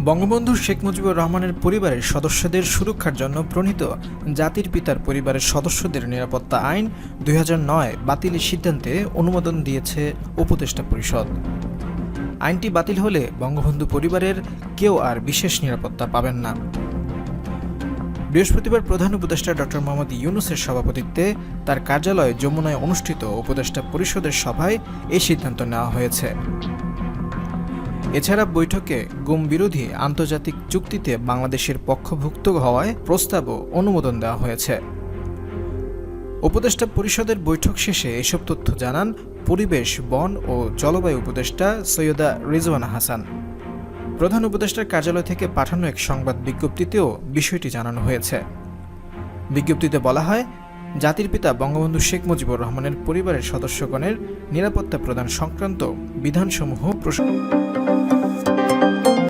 বঙ্গবন্ধু শেখ মুজিবুর রহমানের পরিবারের সদস্যদের সুরক্ষার জন্য প্রণীত জাতির পিতার পরিবারের সদস্যদের নিরাপত্তা আইন ২০০৯ বাতিলের সিদ্ধান্তে অনুমোদন দিয়েছে উপদেষ্টা পরিষদ। আইনটি বাতিল হলে বঙ্গবন্ধু পরিবারের কেউ আর বিশেষ নিরাপত্তা পাবেন না। বৃহস্পতিবার প্রধান উপদেষ্টা ডক্টর মোহাম্মদ ইউনূসের সভাপতিত্বে তার কার্যালয়ে যমুনায় অনুষ্ঠিত উপদেষ্টা পরিষদের সভায় এই সিদ্ধান্ত নেওয়া হয়েছে। এছাড়া বৈঠকে গুম বিরোধী আন্তর্জাতিক চুক্তিতে বাংলাদেশের পক্ষভুক্ত হওয়ায় প্রস্তাবও অনুমোদন দেওয়া হয়েছে। উপদেষ্টা পরিষদের বৈঠক শেষে এসব তথ্য জানান পরিবেশ, বন ও জলবায়ু উপদেষ্টা সৈয়দা রিজওয়ানা হাসান। প্রধান উপদেষ্টার কার্যালয় থেকে পাঠানো এক সংবাদ বিজ্ঞপ্তিতেও বিষয়টি জানানো হয়েছে। বিজ্ঞপ্তিতে বলা হয়, জাতির পিতা বঙ্গবন্ধু শেখ মুজিবুর রহমানের পরিবারের সদস্যগণের নিরাপত্তা প্রদান সংক্রান্ত বিধানসমূহ